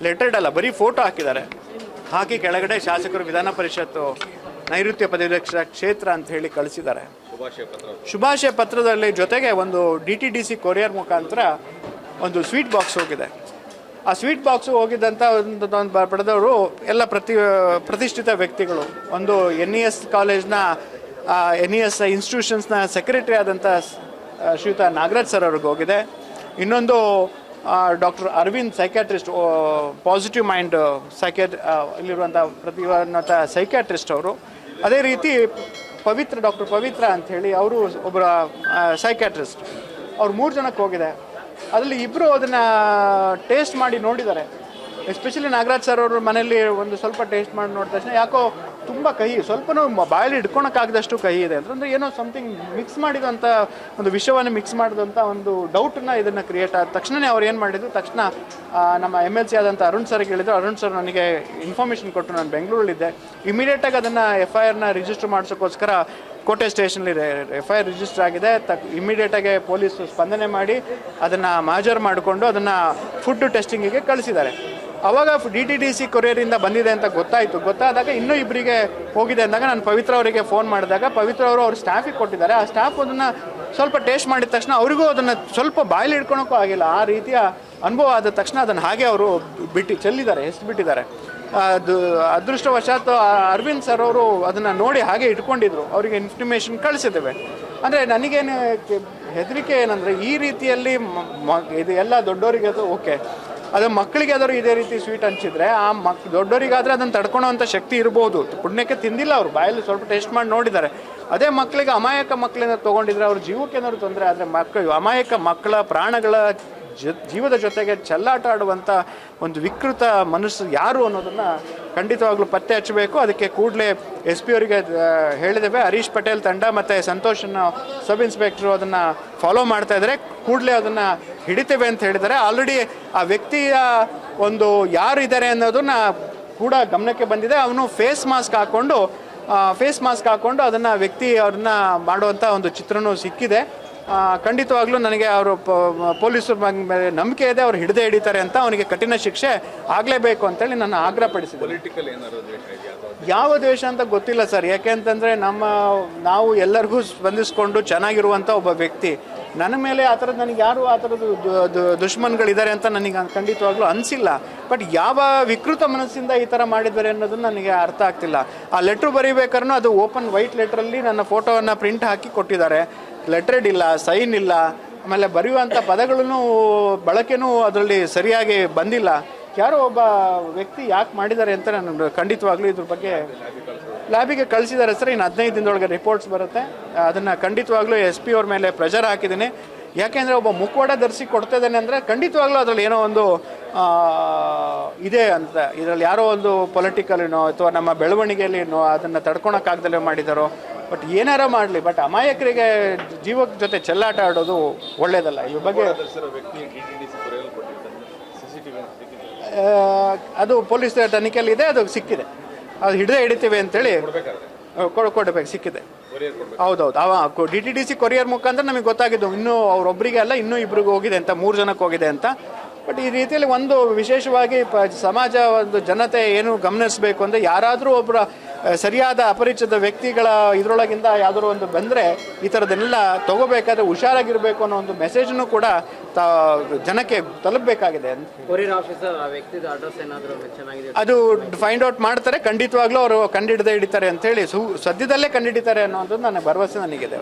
Lettered ಅಲ್ಲ, ಬರೀ photo ಹಾಕಿದ್ದಾರೆ. ಹಾಕಿ ಕೆಳಗಡೆ ಶಾಸಕರು ವಿಧಾನ ಪರಿಷತ್ತು ನೈಋತ್ಯ ಪದವೀಧರ ಕ್ಷೇತ್ರ ಅಂತ ಹೇಳಿ ಕಳಿಸಿದ್ದಾರೆ. ಶುಭಾಶಯ ಪತ್ರದಲ್ಲಿ ಜೊತೆಗೆ ಒಂದು DTDC ಕೊರಿಯರ್ ಮುಖಾಂತರ ಒಂದು ಸ್ವೀಟ್ ಬಾಕ್ಸ್ ಹೋಗಿದೆ. ಆ ಸ್ವೀಟ್ ಬಾಕ್ಸು ಹೋಗಿದ್ದಂಥ ಒಂದು ಪಡೆದವರು ಎಲ್ಲ ಪ್ರತಿಷ್ಠಿತ ವ್ಯಕ್ತಿಗಳು. ಒಂದು NES ಕಾಲೇಜ್ನ NES ಇನ್ಸ್ಟಿಟ್ಯೂಷನ್ಸ್ನ ಸೆಕ್ರೆಟರಿ ಆದಂಥ ಶ್ರೀಯುತ ನಾಗರಾಜ್ ಸರ್ ಅವ್ರಿಗೆ ಹೋಗಿದೆ. ಇನ್ನೊಂದು doctor Aravind psychiatrist, positive mind ಇಲ್ಲಿರುವಂಥ ಪ್ರತಿಭಾನ್ವಿತ ಸೈಕ್ಯಾಟ್ರಿಸ್ಟ್ ಅವರು. ಅದೇ ರೀತಿ ಡಾಕ್ಟರ್ ಪವಿತ್ರ ಅಂಥೇಳಿ ಅವರು ಒಬ್ಬರ ಸೈಕ್ಯಾಟ್ರಿಸ್ಟ್. ಅವ್ರು 3 ಜನಕ್ಕೆ ಹೋಗಿದೆ. ಅದರಲ್ಲಿ ಇಬ್ಬರು ಅದನ್ನು ಟೇಸ್ಟ್ ಮಾಡಿ ನೋಡಿದ್ದಾರೆ. ಎಸ್ಪೆಷಲಿ ನಾಗರಾಜ್ ಸರ್ ಅವರು ಮನೆಯಲ್ಲಿ ಒಂದು ಸ್ವಲ್ಪ ಟೇಸ್ಟ್ ಮಾಡಿ ನೋಡಿದ ತಕ್ಷಣ ಯಾಕೋ ತುಂಬ ಕಹಿ, ಸ್ವಲ್ಪನೂ ಬಾಯಲ್ಲಿ ಹಿಡ್ಕೊಳಕ್ಕಾಗದಷ್ಟು ಕಹಿ ಇದೆ ಅಂತಂದರೆ ಏನೋ ಸಮಥಿಂಗ್ ಮಿಕ್ಸ್ ಮಾಡಿದಂಥ ಒಂದು ವಿಷಯವನ್ನು ಮಿಕ್ಸ್ ಮಾಡಿದಂಥ ಒಂದು ಡೌಟನ್ನು ಇದನ್ನು ಕ್ರಿಯೇಟ್ ಆದ ತಕ್ಷಣವೇ ಅವ್ರು ಏನು ಮಾಡಿದ್ರು, ತಕ್ಷಣ ನಮ್ಮ MLC ಆದಂಥ ಅರುಣ್ ಸರ್ಗೆ ಹೇಳಿದ್ರು. ಅರುಣ್ ಸರ್ ನನಗೆ ಇನ್ಫಾರ್ಮೇಷನ್ ಕೊಟ್ಟರು. ನಾನು ಬೆಂಗಳೂರಲ್ಲಿದ್ದೆ. ಇಮಿಡಿಯೇಟಾಗಿ ಅದನ್ನು FIRನ ರಿಜಿಸ್ಟರ್ ಮಾಡಿಸೋಕ್ಕೋಸ್ಕರ ಕೋಟೆ ಸ್ಟೇಷನಲ್ಲಿ FIR ರಿಜಿಸ್ಟರ್ ಆಗಿದೆ. ಇಮಿಡಿಯೇಟಾಗಿ ಪೊಲೀಸರು ಸ್ಪಂದನೆ ಮಾಡಿ ಅದನ್ನು ಮಾಜರ್ ಮಾಡಿಕೊಂಡು ಅದನ್ನು ಫುಡ್ ಟೆಸ್ಟಿಂಗಿಗೆ ಕಳಿಸಿದ್ದಾರೆ. ಆವಾಗ DTDC ಕೊರಿಯರಿಂದ ಬಂದಿದೆ ಅಂತ ಗೊತ್ತಾದಾಗ ಇನ್ನೂ ಇಬ್ಬರಿಗೆ ಹೋಗಿದೆ ಅಂದಾಗ ನಾನು ಪವಿತ್ರ ಅವರಿಗೆ ಫೋನ್ ಮಾಡಿದಾಗ ಪವಿತ್ರ ಅವರು ಅವ್ರ ಸ್ಟಾಫಿಗೆ ಕೊಟ್ಟಿದ್ದಾರೆ. ಆ ಸ್ಟಾಫ್ ಅದನ್ನು ಸ್ವಲ್ಪ ಟೇಸ್ಟ್ ಮಾಡಿದ ತಕ್ಷಣ ಅವರಿಗೂ ಅದನ್ನು ಸ್ವಲ್ಪ ಬಾಯಲ್ಲಿ ಹಿಡ್ಕೊಳಕ್ಕೂ ಆಗಿಲ್ಲ. ಆ ರೀತಿಯ ಅನುಭವ ಆದ ತಕ್ಷಣ ಅದನ್ನು ಹಾಗೆ ಅವರು ಬಿಟ್ಟಿದ್ದಾರೆ. ಅದು ಅದೃಷ್ಟವಶಾತ್ ಅರವಿಂದ್ ಸರ್ ಅವರು ಅದನ್ನು ನೋಡಿ ಹಾಗೆ ಇಟ್ಕೊಂಡಿದ್ರು. ಅವರಿಗೆ ಇನ್ಫಾರ್ಮೇಷನ್ ಕಳಿಸಿದ್ದೇವೆ. ಅಂದರೆ ನನಗೇನು ಹೆದರಿಕೆ ಏನಂದರೆ, ಈ ರೀತಿಯಲ್ಲಿ ಇದು ಎಲ್ಲ ದೊಡ್ಡವರಿಗೆ ಅದು ಓಕೆ, ಅದು ಮಕ್ಕಳಿಗೆ ಆದರೂ ಇದೇ ರೀತಿ ಸ್ವೀಟ್ ಹಂಚಿದ್ರೆ ಆ ದೊಡ್ಡವರಿಗಾದರೆ ಅದನ್ನು ತಡ್ಕೊಳೋವಂಥ ಶಕ್ತಿ ಇರ್ಬೋದು. ಪುಣ್ಯಕ್ಕೆ ತಿಂದಿಲ್ಲ, ಅವರು ಬಾಯಲ್ಲಿ ಸ್ವಲ್ಪ ಟೇಸ್ಟ್ ಮಾಡಿ ನೋಡಿದ್ದಾರೆ. ಅದೇ ಮಕ್ಕಳಿಗೆ ಅಮಾಯಕ ಮಕ್ಕಳನ್ನ ತೊಗೊಂಡಿದ್ರೆ ಅವ್ರ ಜೀವಕ್ಕೆ ಏನಾದ್ರು ತೊಂದರೆ ಆದರೆ ಅಮಾಯಕ ಮಕ್ಕಳ ಪ್ರಾಣಗಳ ಜೀವದ ಜೊತೆಗೆ ಚೆಲ್ಲಾಟ ಆಡುವಂಥ ಒಂದು ವಿಕೃತ ಮನಸ್ಸು ಯಾರು ಅನ್ನೋದನ್ನು ಖಂಡಿತವಾಗ್ಲೂ ಪತ್ತೆ ಹಚ್ಚಬೇಕು. ಅದಕ್ಕೆ ಕೂಡಲೇ SP ಅವರಿಗೆ ಹೇಳಿದ್ದೇವೆ. ಹರೀಶ್ ಪಟೇಲ್ ತಂಡ ಮತ್ತು ಸಂತೋಷನ ಸಬ್ ಇನ್ಸ್ಪೆಕ್ಟ್ರು ಅದನ್ನು ಫಾಲೋ ಮಾಡ್ತಾ ಇದ್ದಾರೆ. ಕೂಡಲೇ ಅದನ್ನು ಹಿಡಿತೇವೆ ಅಂತ ಹೇಳಿದ್ದಾರೆ. ಆಲ್ರೆಡಿ ಆ ವ್ಯಕ್ತಿಯ ಒಂದು ಯಾರು ಇದ್ದಾರೆ ಅನ್ನೋದನ್ನು ಕೂಡ ಗಮನಕ್ಕೆ ಬಂದಿದೆ. ಅವನು ಫೇಸ್ ಮಾಸ್ಕ್ ಹಾಕ್ಕೊಂಡು ಅದನ್ನು ಅವ್ರನ್ನ ಮಾಡುವಂಥ ಒಂದು ಚಿತ್ರನೂ ಸಿಕ್ಕಿದೆ. ಖಂಡಿತವಾಗ್ಲೂ ನನಗೆ ಅವರು ಪೊಲೀಸರ ಮೇಲೆ ನಂಬಿಕೆ ಇದೆ. ಅವ್ರು ಹಿಡಿತಾರೆ ಅಂತ ಅವನಿಗೆ ಕಠಿಣ ಶಿಕ್ಷೆ ಆಗಲೇಬೇಕು ಅಂತೇಳಿ ನಾನು ಆಗ್ರಹಪಡಿಸಿದೆ. ಯಾವ ದ್ವೇಷ ಅಂತ ಗೊತ್ತಿಲ್ಲ ಸರ್. ಯಾಕೆಂತಂದರೆ ನಾವು ಎಲ್ಲರಿಗೂ ಸ್ಪಂದಿಸ್ಕೊಂಡು ಚೆನ್ನಾಗಿರುವಂಥ ಒಬ್ಬ ವ್ಯಕ್ತಿ. ನನ್ನ ಮೇಲೆ ಆ ಥರದ್ದು ನನಗೆ ಯಾರು ಆ ಥರದ್ದು ದುಶ್ಮನ್ಗಳಿದ್ದಾರೆ ಅಂತ ನನಗೆ ಖಂಡಿತವಾಗ್ಲೂ ಅನಿಸಿಲ್ಲ. ಬಟ್ ಯಾವ ವಿಕೃತ ಮನಸ್ಸಿಂದ ಈ ಥರ ಮಾಡಿದ್ದಾರೆ ಅನ್ನೋದನ್ನು ನನಗೆ ಅರ್ಥ ಆಗ್ತಿಲ್ಲ. ಆ ಲೆಟ್ರ್ ಬರೀಬೇಕಾದ್ರೂ ಅದು ಓಪನ್ ವೈಟ್ ಲೆಟ್ರಲ್ಲಿ ನನ್ನ ಫೋಟೋವನ್ನು ಪ್ರಿಂಟ್ ಹಾಕಿ ಕೊಟ್ಟಿದ್ದಾರೆ. ಲೆಟ್ರೆಡ್ ಇಲ್ಲ, ಸೈನ್ ಇಲ್ಲ, ಆಮೇಲೆ ಬರೆಯುವಂಥ ಪದಗಳೂ ಬಳಕೆನೂ ಅದರಲ್ಲಿ ಸರಿಯಾಗಿ ಬಂದಿಲ್ಲ. ಯಾರೋ ಒಬ್ಬ ವ್ಯಕ್ತಿ ಯಾಕೆ ಮಾಡಿದ್ದಾರೆ ಅಂತ ನಾನು ಖಂಡಿತವಾಗ್ಲೂ ಇದ್ರ ಬಗ್ಗೆ ಲ್ಯಾಬಿಗೆ ಕಳಿಸಿದ್ದಾರೆ ಸರ್. ಇನ್ನು 15 ದಿನದೊಳಗೆ ರಿಪೋರ್ಟ್ಸ್ ಬರುತ್ತೆ. ಅದನ್ನು ಖಂಡಿತವಾಗ್ಲೂ SP ಅವ್ರ ಮೇಲೆ ಪ್ರೆಷರ್ ಹಾಕಿದ್ದೀನಿ. ಯಾಕೆಂದರೆ ಒಬ್ಬ ಮುಖವಾಡ ಧರಿಸಿ ಕೊಡ್ತಾ ಇದ್ದಾನೆ ಅಂದರೆ ಖಂಡಿತವಾಗ್ಲೂ ಅದರಲ್ಲಿ ಏನೋ ಒಂದು ಇದೆ ಅಂತ. ಇದರಲ್ಲಿ ಯಾರೋ ಒಂದು ಪೊಲಿಟಿಕಲಿನೋ ಅಥವಾ ನಮ್ಮ ಬೆಳವಣಿಗೆಯಲ್ಲಿನೋ ಅದನ್ನು ತಡ್ಕೊಳಕ್ಕಾಗ್ದಲೇ ಮಾಡಿದಾರೋ. ಬಟ್ ಏನಾರ ಮಾಡಲಿ, ಬಟ್ ಅಮಾಯಕರಿಗೆ ಜೀವದ ಜೊತೆ ಚೆಲ್ಲಾಟ ಆಡೋದು ಒಳ್ಳೇದಲ್ಲ. ಇದ್ರ ಬಗ್ಗೆ ಅದು ಪೊಲೀಸ್ ತನಿಖೆಯಲ್ಲಿದೆ. ಅದು ಸಿಕ್ಕಿದೆ. ಅದು ಹಿಡಿತೇವೆ ಅಂತೇಳಿ ಕೊಡಬೇಕು, ಸಿಕ್ಕಿದೆ. ಹೌದೌದು. DTDC ಕೊರಿಯರ್ ಮುಖಾಂತರ ನಮಗೆ ಗೊತ್ತಾಗಿದ್ದು. ಇನ್ನೂ ಅವರೊಬ್ಬರಿಗೆ ಅಲ್ಲ, ಇನ್ನೂ ಇಬ್ಬರಿಗೂ ಹೋಗಿದೆ ಅಂತ, 3 ಜನಕ್ಕೆ ಹೋಗಿದೆ ಅಂತ. ಬಟ್ ಈ ರೀತಿಯಲ್ಲಿ ಒಂದು ವಿಶೇಷವಾಗಿ ಸಮಾಜ, ಒಂದು ಜನತೆ ಏನು ಗಮನಿಸಬೇಕು ಅಂದರೆ, ಯಾರಾದರೂ ಒಬ್ಬರ ಸರಿಯಾದ ಅಪರಿಚಿತ ವ್ಯಕ್ತಿಗಳ ಇದರೊಳಗಿಂದ ಯಾವುದಾದ್ರು ಒಂದು ಬಂದರೆ ಈ ಥರದ್ದನ್ನೆಲ್ಲ ತೊಗೋಬೇಕಾದ್ರೆ ಹುಷಾರಾಗಿರಬೇಕು ಅನ್ನೋ ಒಂದು ಮೆಸೇಜನ್ನು ಕೂಡ ಜನಕ್ಕೆ ತಲುಪಬೇಕಾಗಿದೆ. ಅದು ಫೈಂಡ್ ಔಟ್ ಮಾಡ್ತಾರೆ. ಖಂಡಿತವಾಗ್ಲೂ ಅವರು ಹಿಡಿತಾರೆ ಅಂತೇಳಿ ಸದ್ಯದಲ್ಲೇ ಕಂಡುಹಿಡಿತಾರೆ ಅನ್ನೋದು ನನ್ನ ಭರವಸೆ ನನಗಿದೆ.